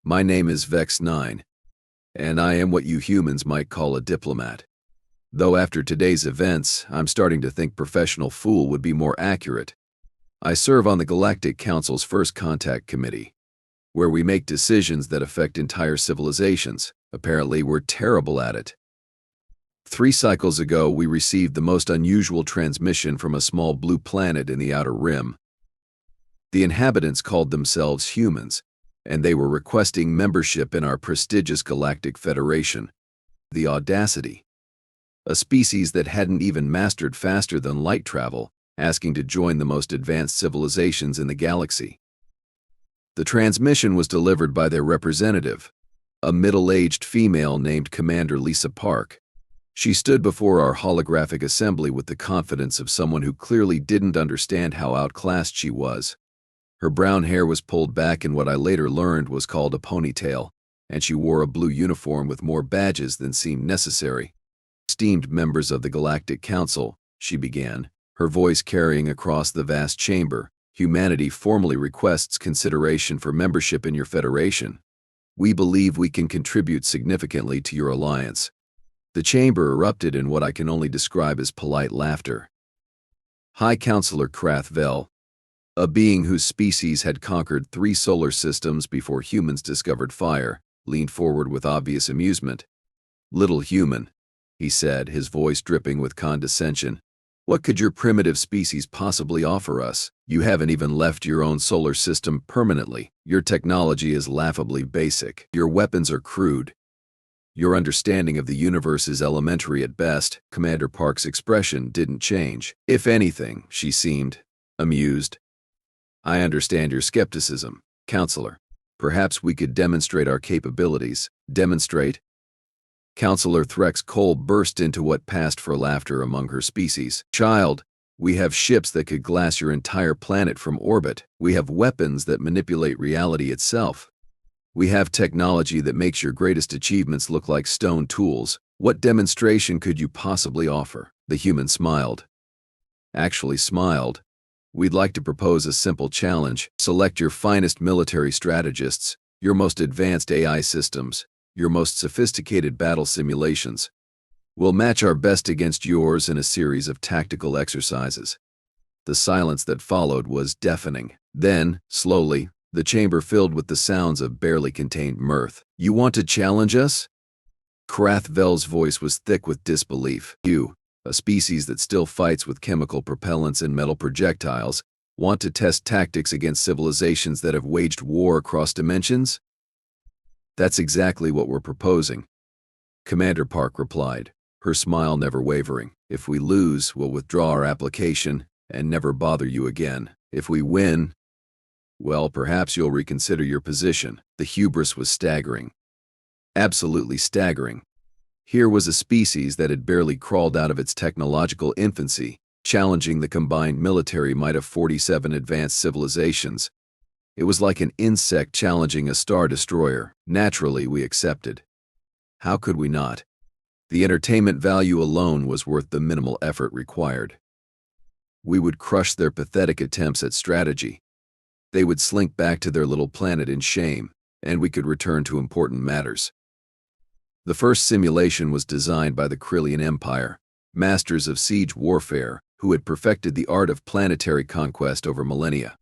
My name is Vex-9, and I am what you humans might call a diplomat. Though after today's events, I'm starting to think professional fool would be more accurate. I serve on the Galactic Council's First Contact Committee, where we make decisions that affect entire civilizations. Apparently, we're terrible at it. 3 cycles ago, we received the most unusual transmission from a small blue planet in the Outer Rim. The inhabitants called themselves humans, and they were requesting membership in our prestigious Galactic Federation. The audacity. A species that hadn't even mastered faster than light travel, asking to join the most advanced civilizations in the galaxy. The transmission was delivered by their representative, a middle-aged female named Commander Lisa Park. She stood before our holographic assembly with the confidence of someone who clearly didn't understand how outclassed she was. Her brown hair was pulled back in what I later learned was called a ponytail, and she wore a blue uniform with more badges than seemed necessary. Esteemed members of the Galactic Council, she began, her voice carrying across the vast chamber, humanity formally requests consideration for membership in your federation. We believe we can contribute significantly to your alliance. The chamber erupted in what I can only describe as polite laughter. High Counselor Krath Vel, a being whose species had conquered 3 solar systems before humans discovered fire, leaned forward with obvious amusement. "Little human," he said, his voice dripping with condescension. "What could your primitive species possibly offer us? You haven't even left your own solar system permanently. Your technology is laughably basic. Your weapons are crude. Your understanding of the universe is elementary at best." Commander Park's expression didn't change. If anything, she seemed amused. "I understand your skepticism, Counselor. Perhaps we could demonstrate our capabilities." "Demonstrate?" Counselor Threx Cole burst into what passed for laughter among her species. "Child, we have ships that could glass your entire planet from orbit. We have weapons that manipulate reality itself. We have technology that makes your greatest achievements look like stone tools. What demonstration could you possibly offer?" The human smiled. Actually smiled. "We'd like to propose a simple challenge. Select your finest military strategists, your most advanced AI systems, your most sophisticated battle simulations. We'll match our best against yours in a series of tactical exercises." The silence that followed was deafening. Then, slowly, the chamber filled with the sounds of barely contained mirth. "You want to challenge us?" Krath Vel's voice was thick with disbelief. "You, a species that still fights with chemical propellants and metal projectiles, want to test tactics against civilizations that have waged war across dimensions?" "That's exactly what we're proposing," Commander Park replied, her smile never wavering. "If we lose, we'll withdraw our application and never bother you again. If we win, well, perhaps you'll reconsider your position." The hubris was staggering. Absolutely staggering. Here was a species that had barely crawled out of its technological infancy, challenging the combined military might of 47 advanced civilizations. It was like an insect challenging a star destroyer. Naturally, we accepted. How could we not? The entertainment value alone was worth the minimal effort required. We would crush their pathetic attempts at strategy. They would slink back to their little planet in shame, and we could return to important matters. The first simulation was designed by the Krillian Empire, masters of siege warfare, who had perfected the art of planetary conquest over millennia.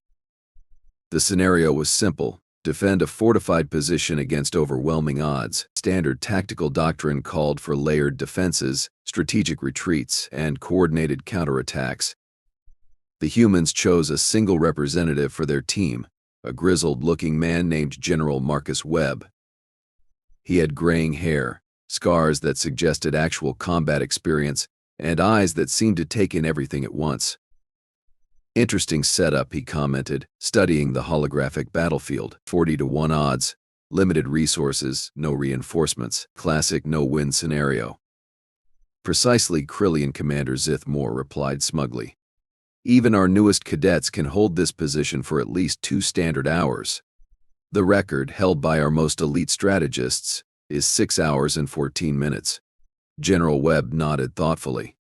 The scenario was simple: defend a fortified position against overwhelming odds. Standard tactical doctrine called for layered defenses, strategic retreats, and coordinated counterattacks. The humans chose a single representative for their team, a grizzled-looking man named General Marcus Webb. He had graying hair, scars that suggested actual combat experience, and eyes that seemed to take in everything at once. "Interesting setup," he commented, studying the holographic battlefield. 40-to-1 odds, limited resources, no reinforcements, classic no-win scenario. "Precisely," Krillian Commander Zith Moore replied smugly. "Even our newest cadets can hold this position for at least 2 standard hours. The record, held by our most elite strategists, is 6 hours and 14 minutes. General Webb nodded thoughtfully.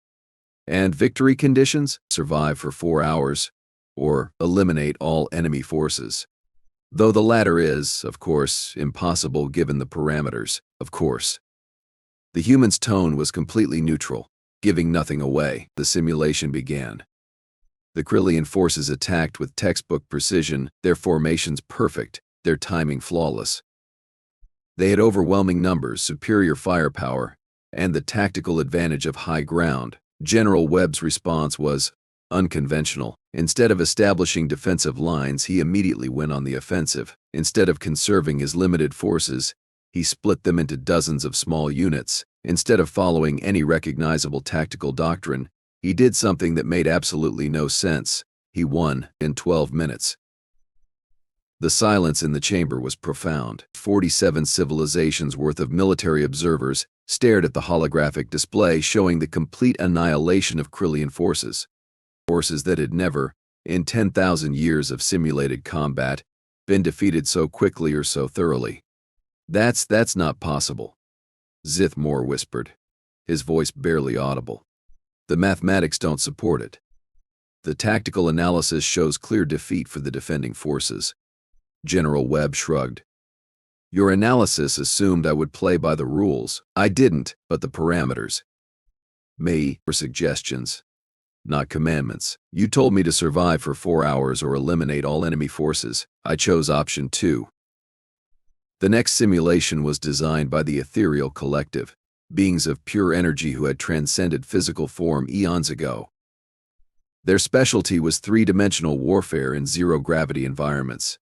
"And victory conditions? Survive for 4 hours, or eliminate all enemy forces." Though the latter is, of course, impossible given the parameters, of course. The human's tone was completely neutral, giving nothing away. The simulation began. The Krillian forces attacked with textbook precision, their formations perfect, their timing flawless. They had overwhelming numbers, superior firepower, and the tactical advantage of high ground. General Webb's response was unconventional. Instead of establishing defensive lines, he immediately went on the offensive. Instead of conserving his limited forces, he split them into dozens of small units. Instead of following any recognizable tactical doctrine, he did something that made absolutely no sense. He won in 12 minutes. The silence in the chamber was profound. 47 civilizations worth of military observers stared at the holographic display showing the complete annihilation of Krillian forces. Forces that had never, in 10,000 years of simulated combat, been defeated so quickly or so thoroughly. That's not possible, Zithmore whispered, his voice barely audible. The mathematics don't support it. The tactical analysis shows clear defeat for the defending forces. General Webb shrugged. Your analysis assumed I would play by the rules. I didn't, but the parameters. Me were suggestions, not commandments. You told me to survive for 4 hours or eliminate all enemy forces. I chose option 2. The next simulation was designed by the Ethereal Collective, beings of pure energy who had transcended physical form eons ago. Their specialty was three-dimensional warfare in zero-gravity environments.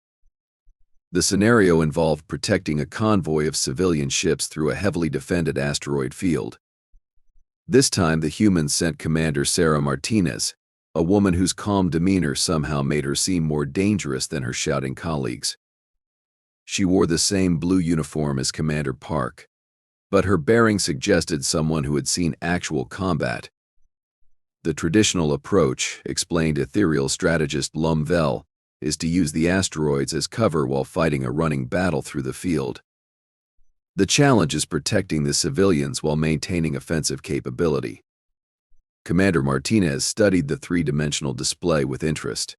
The scenario involved protecting a convoy of civilian ships through a heavily defended asteroid field. This time the humans sent Commander Sarah Martinez, a woman whose calm demeanor somehow made her seem more dangerous than her shouting colleagues. She wore the same blue uniform as Commander Park, but her bearing suggested someone who had seen actual combat. The traditional approach, explained ethereal strategist Vell, is to use the asteroids as cover while fighting a running battle through the field. The challenge is protecting the civilians while maintaining offensive capability. Commander Martinez studied the three-dimensional display with interest.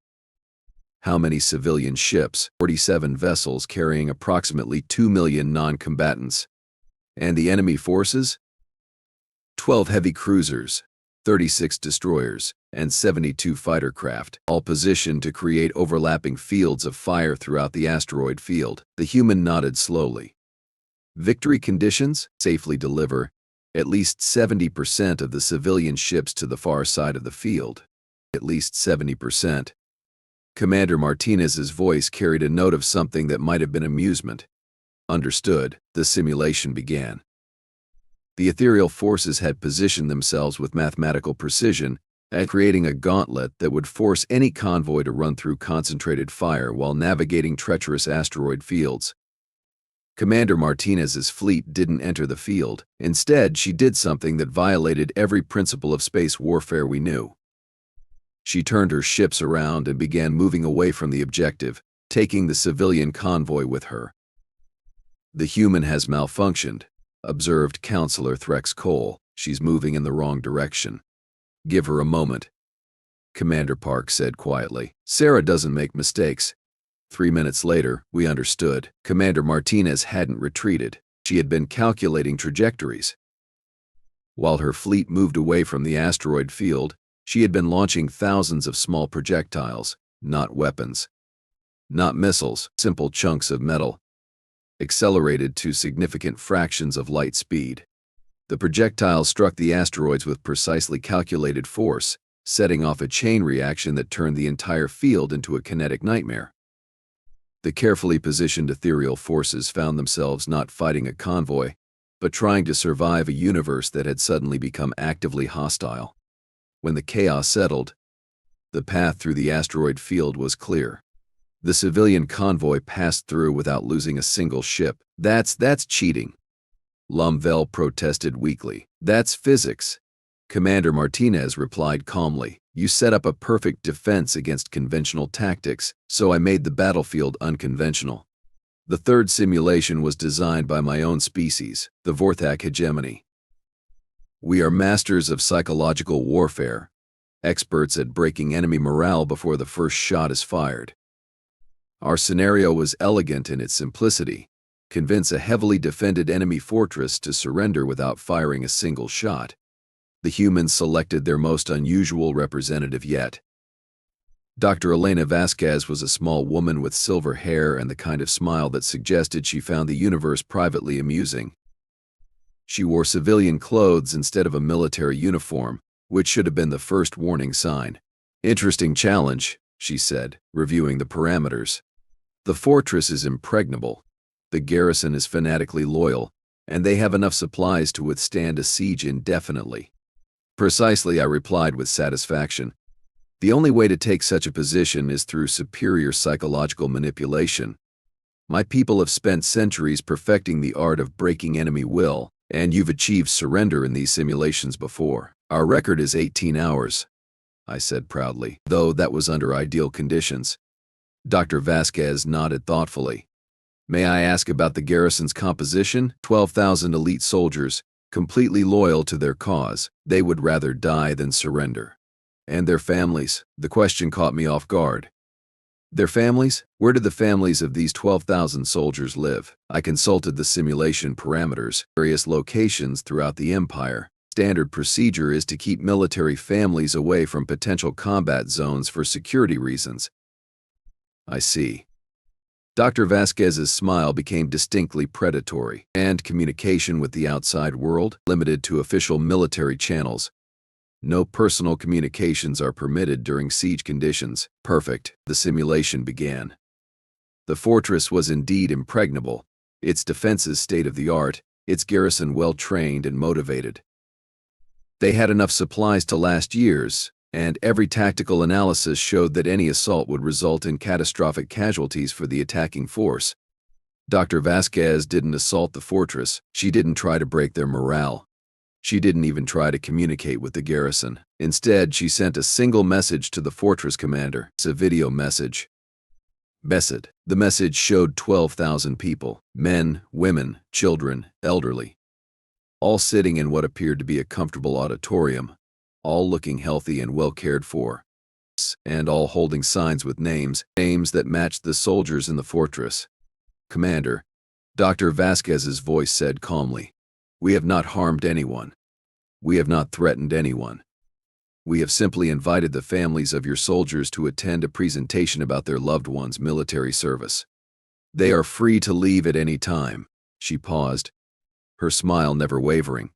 How many civilian ships? 47 vessels carrying approximately 2 million non-combatants. And the enemy forces? 12 heavy cruisers, 36 destroyers, and 72 fighter craft, all positioned to create overlapping fields of fire throughout the asteroid field. The human nodded slowly. Victory conditions? Safely deliver at least 70% of the civilian ships to the far side of the field. At least 70%. Commander Martinez's voice carried a note of something that might have been amusement. Understood. The simulation began. The ethereal forces had positioned themselves with mathematical precision at creating a gauntlet that would force any convoy to run through concentrated fire while navigating treacherous asteroid fields. Commander Martinez's fleet didn't enter the field. Instead, she did something that violated every principle of space warfare we knew. She turned her ships around and began moving away from the objective, taking the civilian convoy with her. The human has malfunctioned, observed Counselor Threx Cole. She's moving in the wrong direction. Give her a moment, Commander Park said quietly. Sarah doesn't make mistakes. 3 minutes later, we understood. Commander Martinez hadn't retreated. She had been calculating trajectories. While her fleet moved away from the asteroid field, she had been launching thousands of small projectiles, not weapons. Not missiles, simple chunks of metal, accelerated to significant fractions of light speed. The projectiles struck the asteroids with precisely calculated force, setting off a chain reaction that turned the entire field into a kinetic nightmare. The carefully positioned ethereal forces found themselves not fighting a convoy, but trying to survive a universe that had suddenly become actively hostile. When the chaos settled, the path through the asteroid field was clear. The civilian convoy passed through without losing a single ship. That's cheating, Vell protested weakly. That's physics. Commander Martinez replied calmly. You set up a perfect defense against conventional tactics, so I made the battlefield unconventional. The third simulation was designed by my own species, the Vorthak hegemony. We are masters of psychological warfare, experts at breaking enemy morale before the first shot is fired. Our scenario was elegant in its simplicity. Convince a heavily defended enemy fortress to surrender without firing a single shot. The humans selected their most unusual representative yet. Dr. Elena Vasquez was a small woman with silver hair and the kind of smile that suggested she found the universe privately amusing. She wore civilian clothes instead of a military uniform, which should have been the first warning sign. "Interesting challenge," she said, reviewing the parameters. "The fortress is impregnable. The garrison is fanatically loyal, and they have enough supplies to withstand a siege indefinitely." "Precisely," I replied with satisfaction. "The only way to take such a position is through superior psychological manipulation. My people have spent centuries perfecting the art of breaking enemy will, and you've achieved surrender in these simulations before. Our record is 18 hours, I said proudly, though that was under ideal conditions. Dr. Vasquez nodded thoughtfully. "May I ask about the garrison's composition?" 12,000 elite soldiers, completely loyal to their cause. They would rather die than surrender. "And their families?" The question caught me off guard. "Their families? Where did the families of these 12,000 soldiers live?" I consulted the simulation parameters, various locations throughout the empire. Standard procedure is to keep military families away from potential combat zones for security reasons. "I see." Dr. Vasquez's smile became distinctly predatory. "And communication with the outside world? Limited to official military channels. No personal communications are permitted during siege conditions." "Perfect." The simulation began. The fortress was indeed impregnable, its defenses state-of-the-art, its garrison well-trained and motivated. They had enough supplies to last years, and every tactical analysis showed that any assault would result in catastrophic casualties for the attacking force. Dr. Vasquez didn't assault the fortress. She didn't try to break their morale. She didn't even try to communicate with the garrison. Instead, she sent a single message to the fortress commander, a video message. Besed. The message showed 12,000 people, men, women, children, elderly, all sitting in what appeared to be a comfortable auditorium, all looking healthy and well cared for, and all holding signs with names that matched the soldiers in the fortress. "Commander," Dr. Vasquez's voice said calmly, "we have not harmed anyone. We have not threatened anyone. We have simply invited the families of your soldiers to attend a presentation about their loved ones' military service. They are free to leave at any time." She paused, her smile never wavering.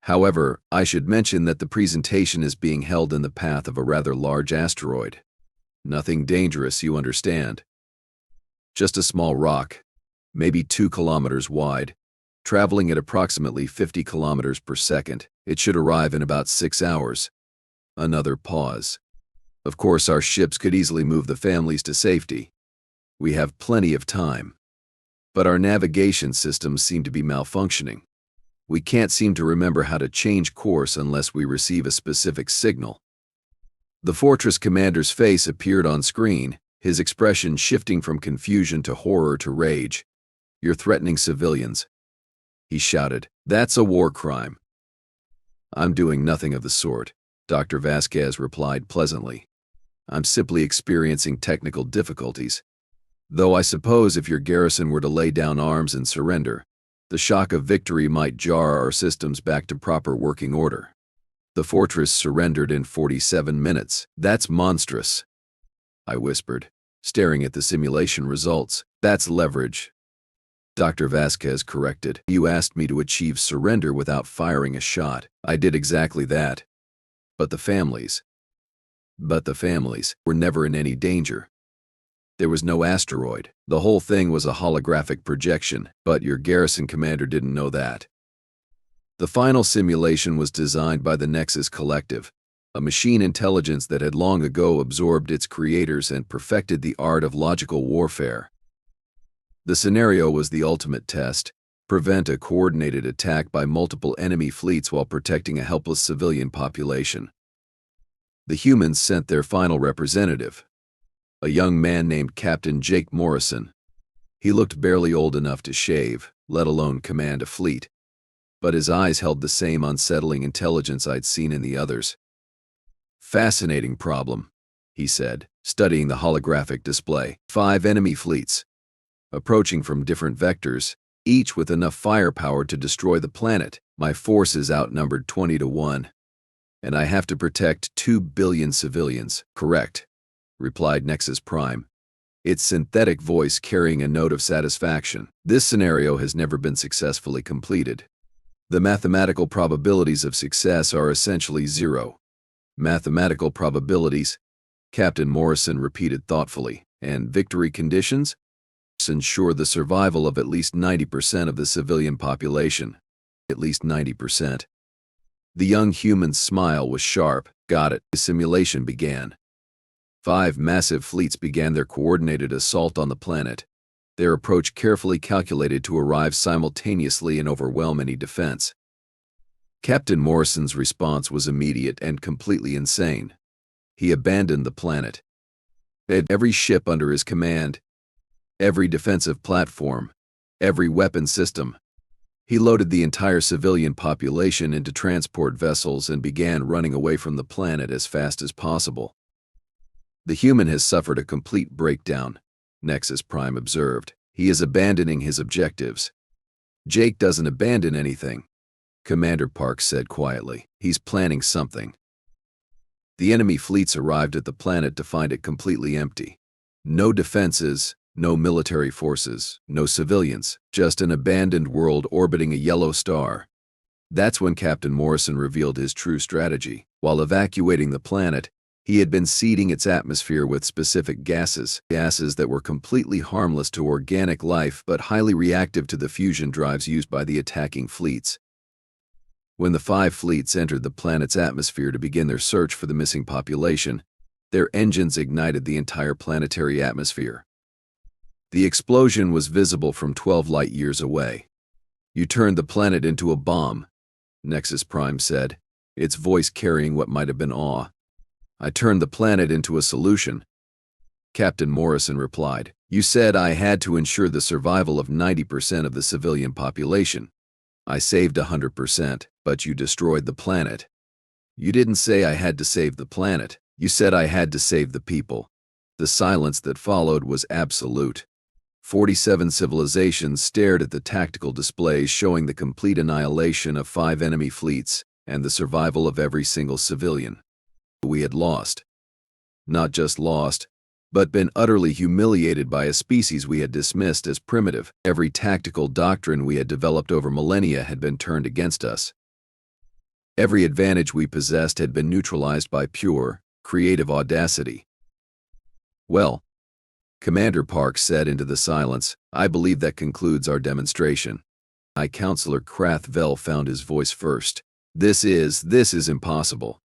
"However, I should mention that the presentation is being held in the path of a rather large asteroid. Nothing dangerous, you understand. Just a small rock, maybe 2 kilometers wide, traveling at approximately 50 kilometers per second. It should arrive in about 6 hours. Another pause. "Of course, our ships could easily move the families to safety. We have plenty of time. But our navigation systems seem to be malfunctioning. We can't seem to remember how to change course unless we receive a specific signal." The fortress commander's face appeared on screen, his expression shifting from confusion to horror to rage. "You're threatening civilians," he shouted. "That's a war crime." "I'm doing nothing of the sort," Dr. Vasquez replied pleasantly. "I'm simply experiencing technical difficulties. Though I suppose if your garrison were to lay down arms and surrender, the shock of victory might jar our systems back to proper working order." "The fortress surrendered in 47 minutes. That's monstrous," I whispered, staring at the simulation results. "That's leverage," Dr. Vasquez corrected. "You asked me to achieve surrender without firing a shot. I did exactly that. But the families were never in any danger. There was no asteroid. The whole thing was a holographic projection, but your garrison commander didn't know that. The final simulation was designed by the Nexus Collective, a machine intelligence that had long ago absorbed its creators and perfected the art of logical warfare. The scenario was the ultimate test: prevent a coordinated attack by multiple enemy fleets while protecting a helpless civilian population. The humans sent their final representative, a young man named Captain Jake Morrison. He looked barely old enough to shave, let alone command a fleet, but his eyes held the same unsettling intelligence I'd seen in the others. "Fascinating problem," he said. studying the holographic display. 5 enemy fleets, approaching from different vectors, each with enough firepower to destroy the planet. My forces outnumbered 20 to 1. And I have to protect 2 billion civilians. Correct, replied Nexus Prime, its synthetic voice carrying a note of satisfaction. This scenario has never been successfully completed. The mathematical probabilities of success are essentially zero. Mathematical probabilities, Captain Morrison repeated thoughtfully, and victory conditions? Ensure the survival of at least 90% of the civilian population. At least 90%. The young human's smile was sharp. Got it. The simulation began. 5 massive fleets began their coordinated assault on the planet, their approach carefully calculated to arrive simultaneously and overwhelm any defense. Captain Morrison's response was immediate and completely insane. He abandoned the planet. Had every ship under his command, every defensive platform, every weapon system. He loaded the entire civilian population into transport vessels and began running away from the planet as fast as possible. The human has suffered a complete breakdown, Nexus Prime observed. He is abandoning his objectives. Jake doesn't abandon anything, Commander Park said quietly. He's planning something. The enemy fleets arrived at the planet to find it completely empty. No defenses, no military forces, no civilians, just an abandoned world orbiting a yellow star. That's when Captain Morrison revealed his true strategy. While evacuating the planet, he had been seeding its atmosphere with specific gases that were completely harmless to organic life but highly reactive to the fusion drives used by the attacking fleets. When the 5 fleets entered the planet's atmosphere to begin their search for the missing population, their engines ignited the entire planetary atmosphere. The explosion was visible from 12 light-years away. You turned the planet into a bomb, Nexus Prime said, its voice carrying what might have been awe. I turned the planet into a solution, Captain Morrison replied. You said I had to ensure the survival of 90% of the civilian population. I saved 100%, but you destroyed the planet. You didn't say I had to save the planet. You said I had to save the people. The silence that followed was absolute. 47 civilizations stared at the tactical displays showing the complete annihilation of 5 enemy fleets and the survival of every single civilian. We had lost. Not just lost, but been utterly humiliated by a species we had dismissed as primitive. Every tactical doctrine we had developed over millennia had been turned against us. Every advantage we possessed had been neutralized by pure, creative audacity. Well, Commander Park said into the silence, I believe that concludes our demonstration. Counselor Krathvel found his voice first. This is impossible.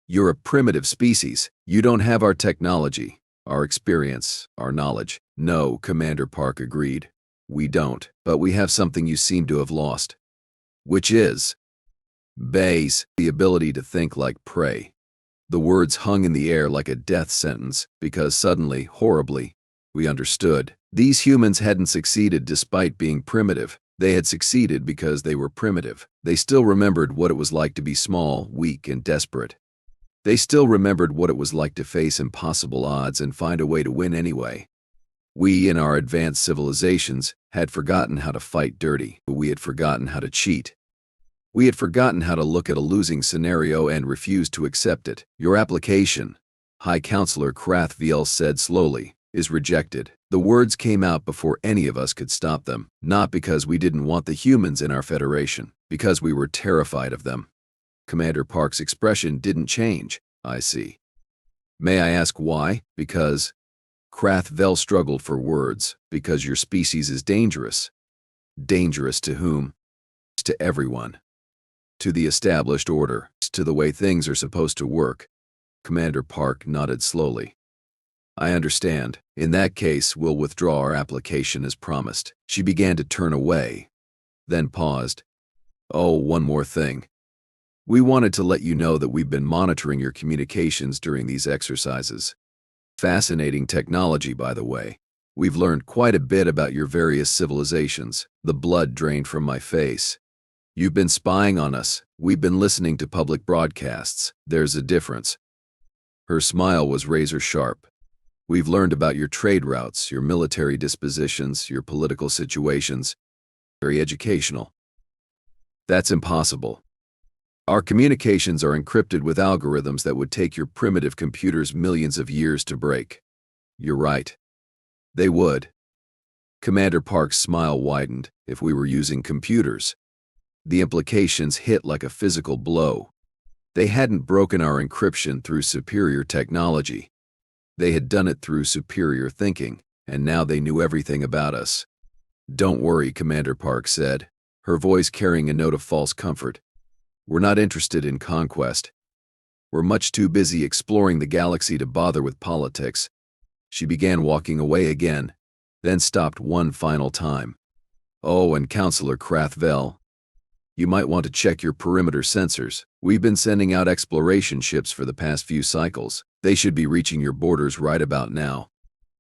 You're a primitive species. You don't have our technology, our experience, our knowledge. No, Commander Park agreed. We don't, but we have something you seem to have lost. Which is base, the ability to think like prey. The words hung in the air like a death sentence because suddenly, horribly, we understood. These humans hadn't succeeded despite being primitive. They had succeeded because they were primitive. They still remembered what it was like to be small, weak, and desperate. They still remembered what it was like to face impossible odds and find a way to win anyway. We, in our advanced civilizations, had forgotten how to fight dirty. We had forgotten how to cheat. We had forgotten how to look at a losing scenario and refuse to accept it. Your application, High Counselor Krathvel said slowly, is rejected. The words came out before any of us could stop them, not because we didn't want the humans in our federation, because we were terrified of them. Commander Park's expression didn't change. I see. May I ask why? Because Krathvel struggled for words. Because your species is dangerous. Dangerous to whom? To everyone. To the established order. To the way things are supposed to work. Commander Park nodded slowly. I understand. In that case, we'll withdraw our application as promised. She began to turn away, then paused. Oh, one more thing. We wanted to let you know that we've been monitoring your communications during these exercises. Fascinating technology, by the way. We've learned quite a bit about your various civilizations. The blood drained from my face. You've been spying on us. We've been listening to public broadcasts. There's a difference. Her smile was razor sharp. We've learned about your trade routes, your military dispositions, your political situations. Very educational. That's impossible. Our communications are encrypted with algorithms that would take your primitive computers millions of years to break. You're right. They would. Commander Park's smile widened. If we were using computers. The implications hit like a physical blow. They hadn't broken our encryption through superior technology. They had done it through superior thinking, and now they knew everything about us. Don't worry, Commander Park said, her voice carrying a note of false comfort. We're not interested in conquest. We're much too busy exploring the galaxy to bother with politics. She began walking away again, then stopped one final time. Oh, and Counselor Krathvel, you might want to check your perimeter sensors. We've been sending out exploration ships for the past few cycles. They should be reaching your borders right about now.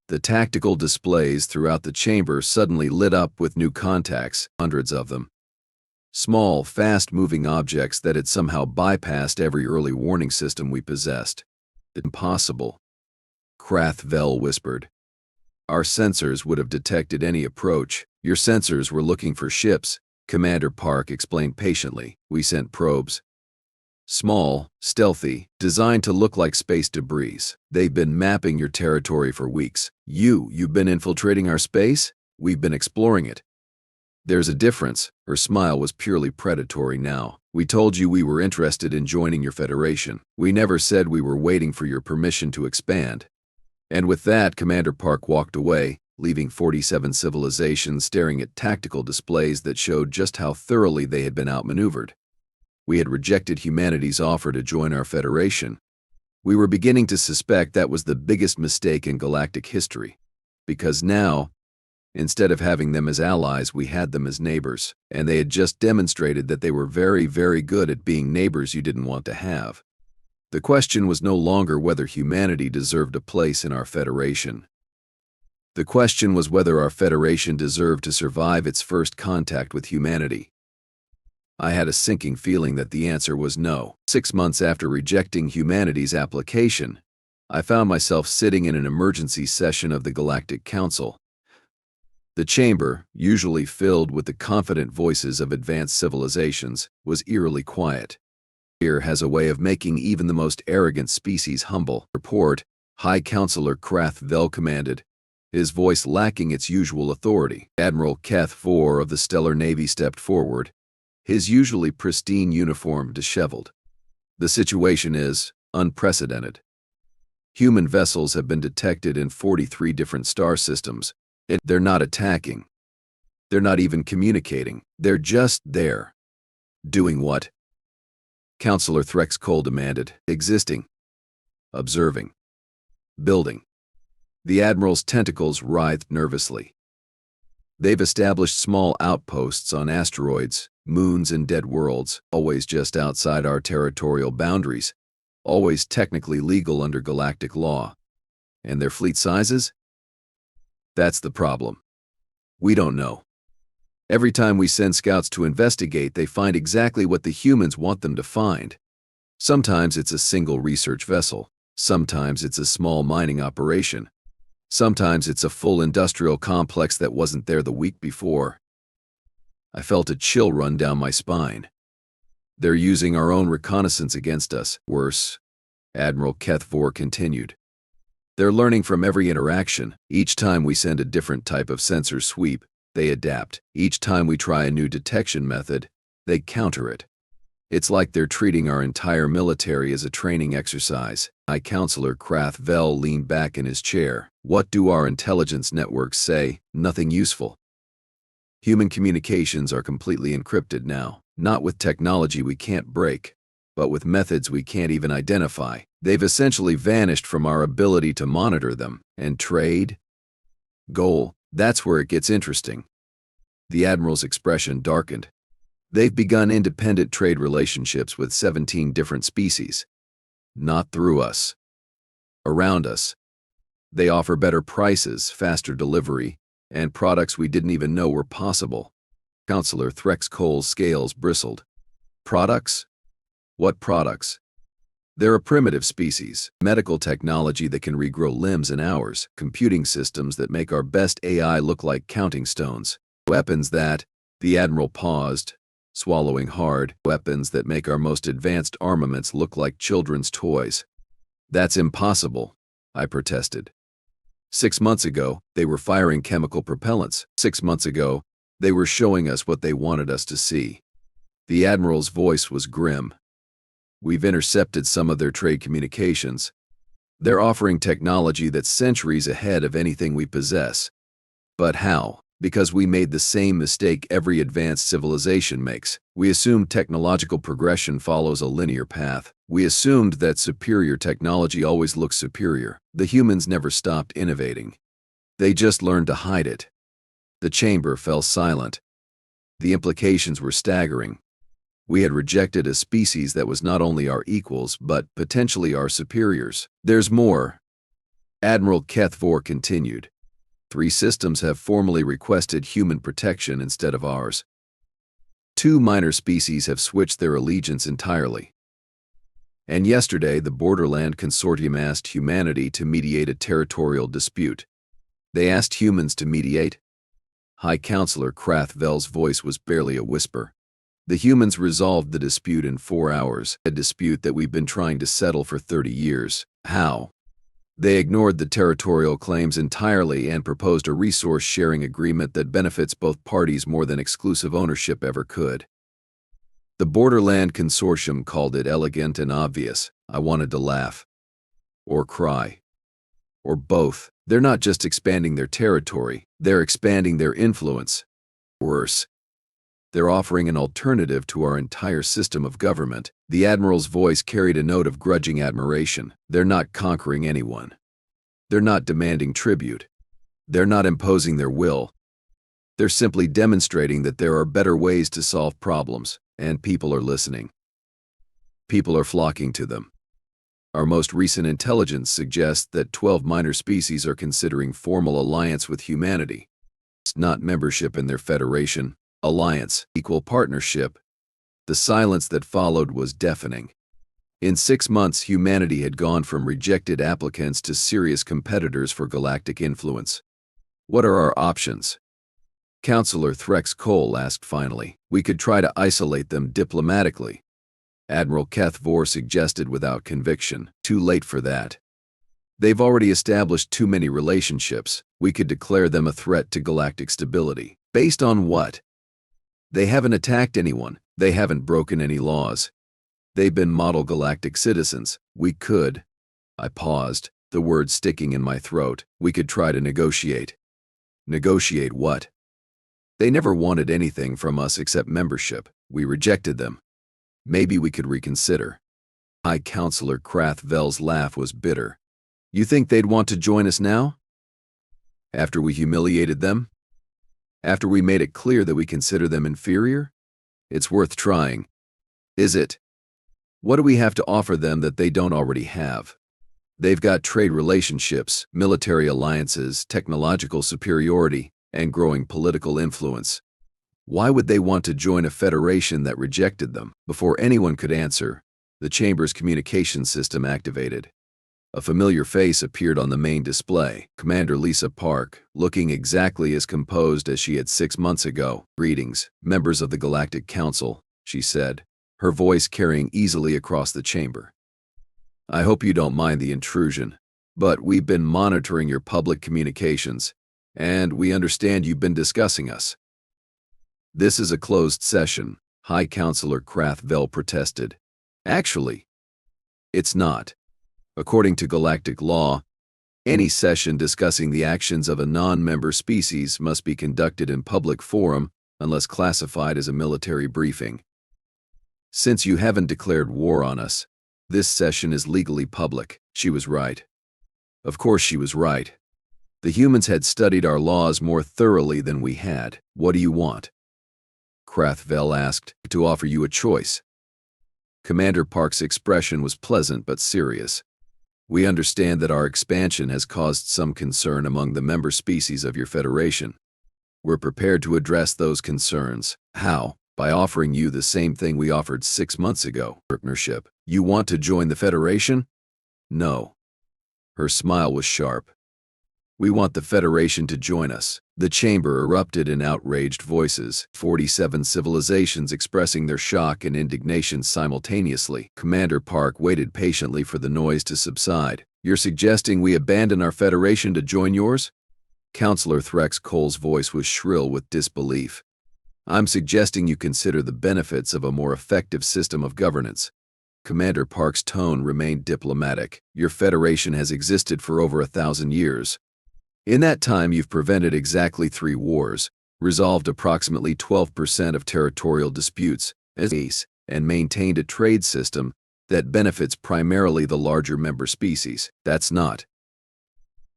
The tactical displays throughout the chamber suddenly lit up with new contacts, hundreds of them. Small, fast-moving objects that had somehow bypassed every early warning system we possessed. Impossible, Krathvel whispered. Our sensors would have detected any approach. Your sensors were looking for ships, Commander Park explained patiently. We sent probes. Small, stealthy, designed to look like space debris. They've been mapping your territory for weeks. You've been infiltrating our space? We've been exploring it. There's a difference. Her smile was purely predatory now. We told you we were interested in joining your federation. We never said we were waiting for your permission to expand. And with that, Commander Park walked away, leaving 47 civilizations staring at tactical displays that showed just how thoroughly they had been outmaneuvered. We had rejected humanity's offer to join our federation. We were beginning to suspect that was the biggest mistake in galactic history, because now, instead of having them as allies, we had them as neighbors, and they had just demonstrated that they were very, very good at being neighbors you didn't want to have. The question was no longer whether humanity deserved a place in our federation. The question was whether our federation deserved to survive its first contact with humanity. I had a sinking feeling that the answer was no. 6 months after rejecting humanity's application, I found myself sitting in an emergency session of the Galactic Council. The chamber, usually filled with the confident voices of advanced civilizations, was eerily quiet. Fear has a way of making even the most arrogant species humble. Report, High Counselor Krathvel commanded, his voice lacking its usual authority. Admiral Keth IV of the Stellar Navy stepped forward, his usually pristine uniform disheveled. The situation is unprecedented. Human vessels have been detected in 43 different star systems. They're not attacking. They're not even communicating. They're just there. Doing what? Counselor Threx Cole demanded. Existing. Observing. Building. The Admiral's tentacles writhed nervously. They've established small outposts on asteroids, moons, and dead worlds, always just outside our territorial boundaries, always technically legal under galactic law. And their fleet sizes? That's the problem. We don't know. Every time we send scouts to investigate, they find exactly what the humans want them to find. Sometimes it's a single research vessel. Sometimes it's a small mining operation. Sometimes it's a full industrial complex that wasn't there the week before. I felt a chill run down my spine. They're using our own reconnaissance against us. Worse, Admiral Kethvor continued. They're learning from every interaction. Each time we send a different type of sensor sweep, they adapt. Each time we try a new detection method, they counter it. It's like they're treating our entire military as a training exercise. High Counselor Krathvel leaned back in his chair. What do our intelligence networks say? Nothing useful. Human communications are completely encrypted now, not with technology we can't break, but with methods we can't even identify. They've essentially vanished from our ability to monitor them. And trade? Goal, that's where it gets interesting. The Admiral's expression darkened. They've begun independent trade relationships with 17 different species. Not through us. Around us. They offer better prices, faster delivery, and products we didn't even know were possible. Counselor Threx Cole's scales bristled. Products? What products? They're a primitive species, medical technology that can regrow limbs in hours, computing systems that make our best AI look like counting stones, weapons that, the Admiral paused, swallowing hard, weapons that make our most advanced armaments look like children's toys. That's impossible, I protested. 6 months ago, they were firing chemical propellants. 6 months ago, they were showing us what they wanted us to see. The Admiral's voice was grim. We've intercepted some of their trade communications. They're offering technology that's centuries ahead of anything we possess. But how? Because we made the same mistake every advanced civilization makes. We assumed technological progression follows a linear path. We assumed that superior technology always looks superior. The humans never stopped innovating. They just learned to hide it. The chamber fell silent. The implications were staggering. We had rejected a species that was not only our equals, but potentially our superiors. There's more. Admiral Kethvor continued. 3 systems have formally requested human protection instead of ours. 2 minor species have switched their allegiance entirely. And yesterday, the Borderland Consortium asked humanity to mediate a territorial dispute. They asked humans to mediate? High Counselor Krathvel's voice was barely a whisper. The humans resolved the dispute in 4 hours, a dispute that we've been trying to settle for 30 years. How? They ignored the territorial claims entirely and proposed a resource-sharing agreement that benefits both parties more than exclusive ownership ever could. The Borderland Consortium called it elegant and obvious. I wanted to laugh. Or cry. Or both. They're not just expanding their territory, they're expanding their influence. Worse. They're offering an alternative to our entire system of government. The Admiral's voice carried a note of grudging admiration. They're not conquering anyone. They're not demanding tribute. They're not imposing their will. They're simply demonstrating that there are better ways to solve problems, and people are listening. People are flocking to them. Our most recent intelligence suggests that 12 minor species are considering formal alliance with humanity. It's not membership in their federation. Alliance, equal partnership. The silence that followed was deafening. In 6 months, humanity had gone from rejected applicants to serious competitors for galactic influence. What are our options? Counselor Threx Cole asked finally. We could try to isolate them diplomatically. Admiral Kethvor suggested without conviction. Too late for that. They've already established too many relationships. We could declare them a threat to galactic stability. Based on what? They haven't attacked anyone. They haven't broken any laws. They've been model galactic citizens. We could. I paused, the words sticking in my throat. We could try to negotiate. Negotiate what? They never wanted anything from us except membership. We rejected them. Maybe we could reconsider. High Counselor Krathvel's laugh was bitter. You think they'd want to join us now? After we humiliated them? After we made it clear that we consider them inferior? It's worth trying. Is it? What do we have to offer them that they don't already have? They've got trade relationships, military alliances, technological superiority, and growing political influence. Why would they want to join a federation that rejected them? Before anyone could answer, the chamber's communication system activated. A familiar face appeared on the main display. Commander Lisa Park, looking exactly as composed as she had 6 months ago. Greetings, members of the Galactic Council, she said, her voice carrying easily across the chamber. I hope you don't mind the intrusion, but we've been monitoring your public communications, and we understand you've been discussing us. This is a closed session, High Counselor Krathvel protested. Actually, it's not. According to galactic law, any session discussing the actions of a non-member species must be conducted in public forum unless classified as a military briefing. Since you haven't declared war on us, this session is legally public. She was right. Of course she was right. The humans had studied our laws more thoroughly than we had. What do you want? Krathvel asked, to offer you a choice. Commander Park's expression was pleasant but serious. We understand that our expansion has caused some concern among the member species of your Federation. We're prepared to address those concerns. How? by offering you the same thing we offered 6 months ago. Partnership. You want to join the Federation? No. Her smile was sharp. We want the Federation to join us. The chamber erupted in outraged voices, 47 civilizations expressing their shock and indignation simultaneously. Commander Park waited patiently for the noise to subside. You're suggesting we abandon our Federation to join yours? Counselor Threx Cole's voice was shrill with disbelief. I'm suggesting you consider the benefits of a more effective system of governance. Commander Park's tone remained diplomatic. Your Federation has existed for over 1,000 years. In that time, you've prevented exactly 3 wars, resolved approximately 12% of territorial disputes, and maintained a trade system that benefits primarily the larger member species. That's not.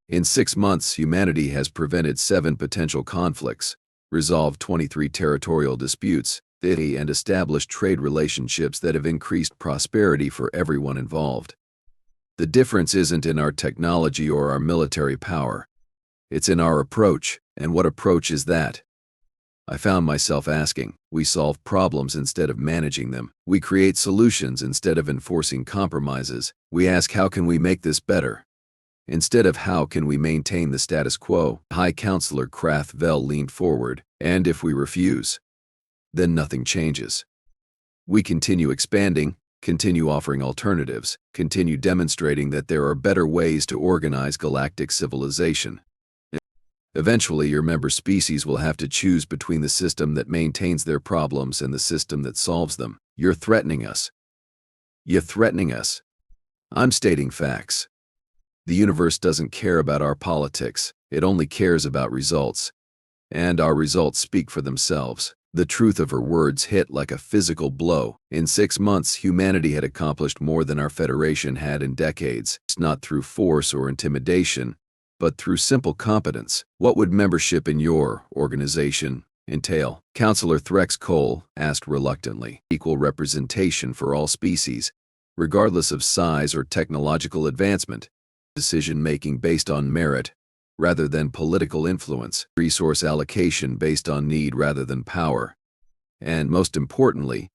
In 6 months, humanity has prevented 7 potential conflicts, resolved 23 territorial disputes, and established trade relationships that have increased prosperity for everyone involved. The difference isn't in our technology or our military power. It's in our approach, and what approach is that? I found myself asking. We solve problems instead of managing them. We create solutions instead of enforcing compromises. We ask, how can we make this better? Instead of how can we maintain the status quo? High Counselor Krathvel leaned forward, and if we refuse, then nothing changes. We continue expanding, continue offering alternatives, continue demonstrating that there are better ways to organize galactic civilization. Eventually, your member species will have to choose between the system that maintains their problems and the system that solves them. You're threatening us. You're threatening us. I'm stating facts. The universe doesn't care about our politics. It only cares about results. And our results speak for themselves. The truth of her words hit like a physical blow. In 6 months, humanity had accomplished more than our Federation had in decades, not through force or intimidation, but through simple competence. What would membership in your organization entail? Counselor Threx Cole asked reluctantly. Equal representation for all species, regardless of size or technological advancement. Decision-making based on merit rather than political influence. Resource allocation based on need rather than power. And most importantly,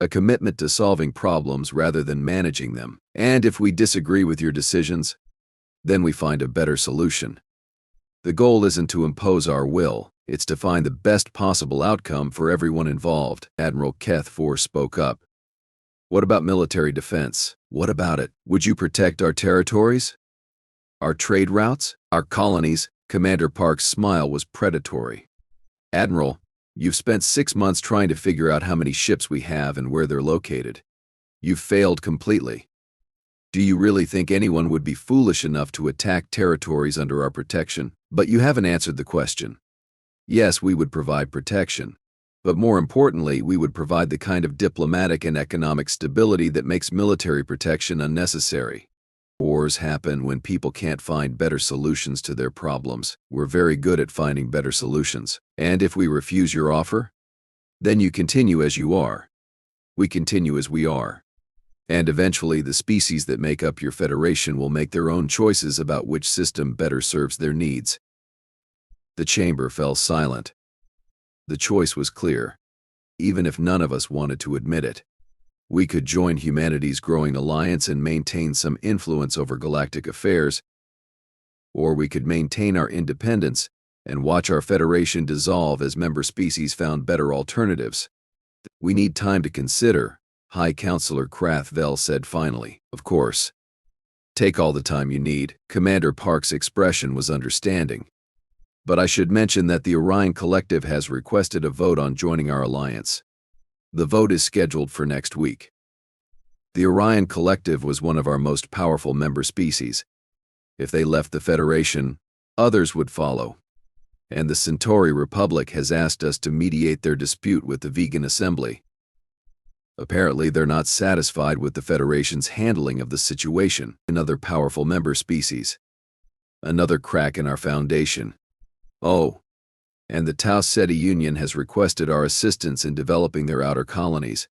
a commitment to solving problems rather than managing them. And if we disagree with your decisions, then we find a better solution. The goal isn't to impose our will, it's to find the best possible outcome for everyone involved. Admiral Keth Force spoke up. What about military defense? What about it? Would you protect our territories? Our trade routes? Our colonies? Commander Park's smile was predatory. Admiral, you've spent 6 months trying to figure out how many ships we have and where they're located. You've failed completely. Do you really think anyone would be foolish enough to attack territories under our protection? But you haven't answered the question. Yes, we would provide protection. But more importantly, we would provide the kind of diplomatic and economic stability that makes military protection unnecessary. Wars happen when people can't find better solutions to their problems. We're very good at finding better solutions. And if we refuse your offer, then you continue as you are. We continue as we are. And eventually, the species that make up your Federation will make their own choices about which system better serves their needs. The chamber fell silent. The choice was clear, even if none of us wanted to admit it. We could join humanity's growing alliance and maintain some influence over galactic affairs, or we could maintain our independence and watch our Federation dissolve as member species found better alternatives. We need time to consider, High Counselor Krathvel said finally. Of course. Take all the time you need. Commander Park's expression was understanding. But I should mention that the Orion Collective has requested a vote on joining our alliance. The vote is scheduled for next week. The Orion Collective was one of our most powerful member species. If they left the Federation, others would follow. And the Centauri Republic has asked us to mediate their dispute with the Vegan Assembly. Apparently, they're not satisfied with the Federation's handling of the situation. Another powerful member species. Another crack in our foundation. Oh, and the Tau Ceti Union has requested our assistance in developing their outer colonies.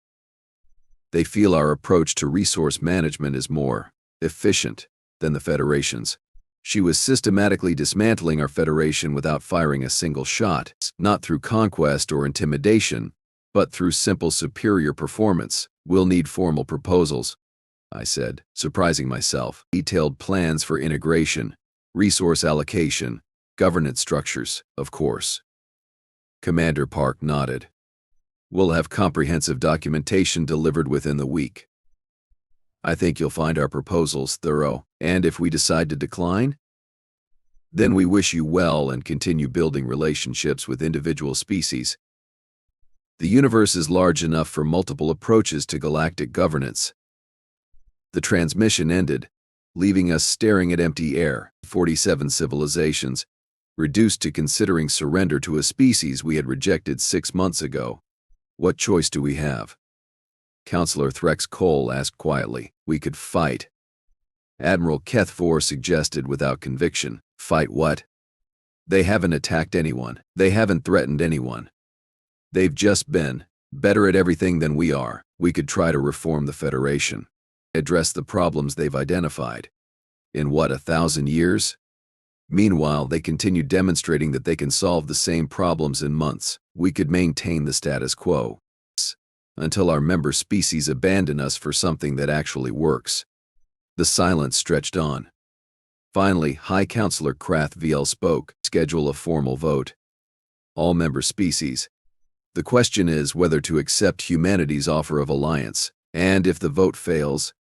They feel our approach to resource management is more efficient than the Federation's. She was systematically dismantling our Federation without firing a single shot, not through conquest or intimidation, But through simple superior performance, we'll need formal proposals, I said, surprising myself. Detailed plans for integration, resource allocation, governance structures, of course. Commander Park nodded. We'll have comprehensive documentation delivered within the week. I think you'll find our proposals thorough, and if we decide to decline, then we wish you well and continue building relationships with individual species. The universe is large enough for multiple approaches to galactic governance. The transmission ended, leaving us staring at empty air. 47 civilizations, reduced to considering surrender to a species we had rejected 6 months ago. What choice do we have? Counselor Threx Cole asked quietly. We could fight. Admiral Kethvor suggested without conviction. Fight what? They haven't attacked anyone. They haven't threatened anyone. They've just been better at everything than we are. We could try to reform the Federation, address the problems they've identified. In what, 1,000 years? Meanwhile, they continue demonstrating that they can solve the same problems in months. We could maintain the status quo until our member species abandon us for something that actually works. The silence stretched on. Finally, High Counselor Krathviel spoke. Schedule a formal vote. All member species. The question is whether to accept humanity's offer of alliance, and if the vote fails,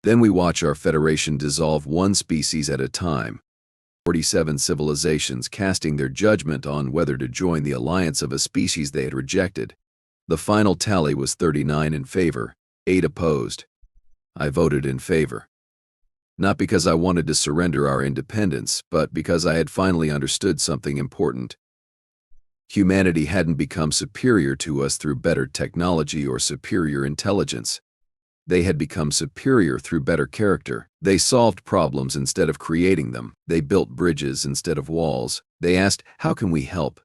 then we watch our Federation dissolve one species at a time. 47 civilizations casting their judgment on whether to join the alliance of a species they had rejected. The final tally was 39 in favor, 8 opposed. I voted in favor. Not because I wanted to surrender our independence, but because I had finally understood something important. Humanity hadn't become superior to us through better technology or superior intelligence. They had become superior through better character. They solved problems instead of creating them. They built bridges instead of walls. They asked, how can we help?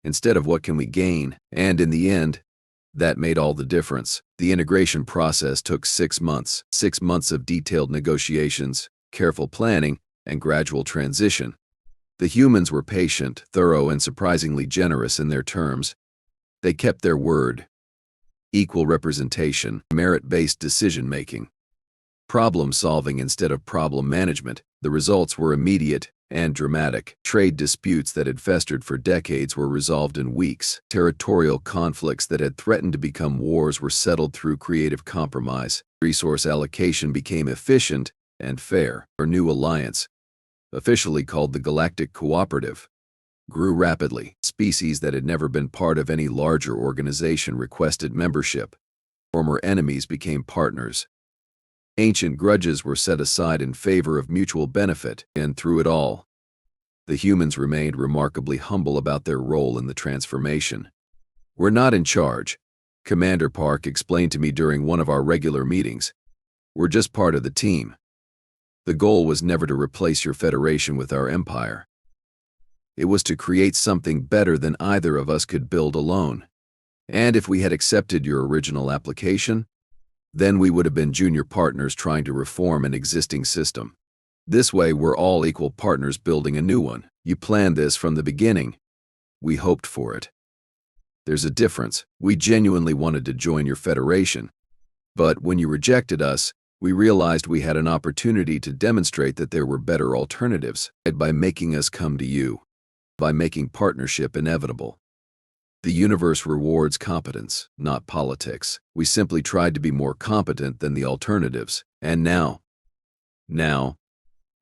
Instead of what can we gain? And in the end, that made all the difference. The integration process took 6 months. 6 months of detailed negotiations, careful planning, and gradual transition. The humans were patient, thorough, and surprisingly generous in their terms. They kept their word. Equal representation, merit-based decision-making, problem-solving instead of problem management. The results were immediate and dramatic. Trade disputes that had festered for decades were resolved in weeks. Territorial conflicts that had threatened to become wars were settled through creative compromise. Resource allocation became efficient and fair. Our new alliance, officially called the Galactic Cooperative, grew rapidly. Species that had never been part of any larger organization requested membership. Former enemies became partners. Ancient grudges were set aside in favor of mutual benefit, and through it all, the humans remained remarkably humble about their role in the transformation. We're not in charge, Commander Park explained to me during one of our regular meetings. We're just part of the team. The goal was never to replace your Federation with our empire. It was to create something better than either of us could build alone. And if we had accepted your original application, then we would have been junior partners trying to reform an existing system. This way, we're all equal partners building a new one. You planned this from the beginning. We hoped for it. There's a difference. We genuinely wanted to join your Federation. But when you rejected us, we realized we had an opportunity to demonstrate that there were better alternatives by making us come to you, by making partnership inevitable. The universe rewards competence, not politics. We simply tried to be more competent than the alternatives. And now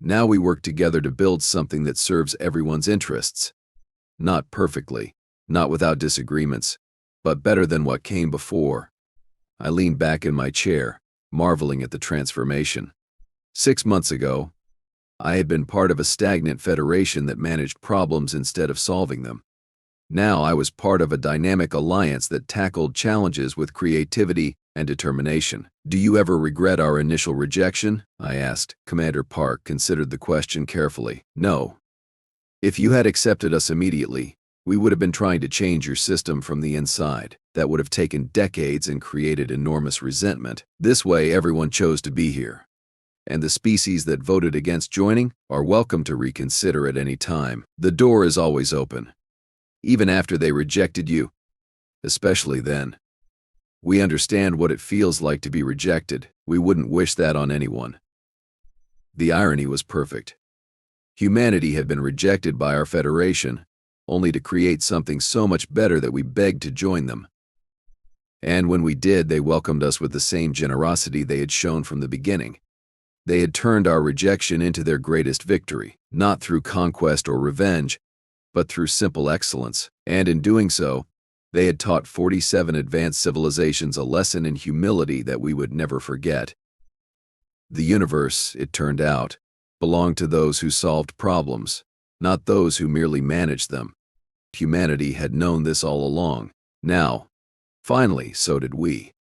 we work together to build something that serves everyone's interests. Not perfectly, not without disagreements, but better than what came before. I leaned back in my chair, marveling at the transformation. 6 months ago, I had been part of a stagnant federation that managed problems instead of solving them. Now I was part of a dynamic alliance that tackled challenges with creativity and determination. Do you ever regret our initial rejection? I asked. Commander Park considered the question carefully. No. If you had accepted us immediately, we would have been trying to change your system from the inside. That would have taken decades and created enormous resentment. This way, everyone chose to be here. And the species that voted against joining are welcome to reconsider at any time. The door is always open. Even after they rejected you, especially then. We understand what it feels like to be rejected. We wouldn't wish that on anyone. The irony was perfect. Humanity had been rejected by our Federation, only to create something so much better that we begged to join them. And when we did, they welcomed us with the same generosity they had shown from the beginning. They had turned our rejection into their greatest victory, not through conquest or revenge, but through simple excellence. And in doing so, they had taught 47 advanced civilizations a lesson in humility that we would never forget. The universe, it turned out, belonged to those who solved problems, not those who merely managed them. Humanity had known this all along. Now, finally, so did we.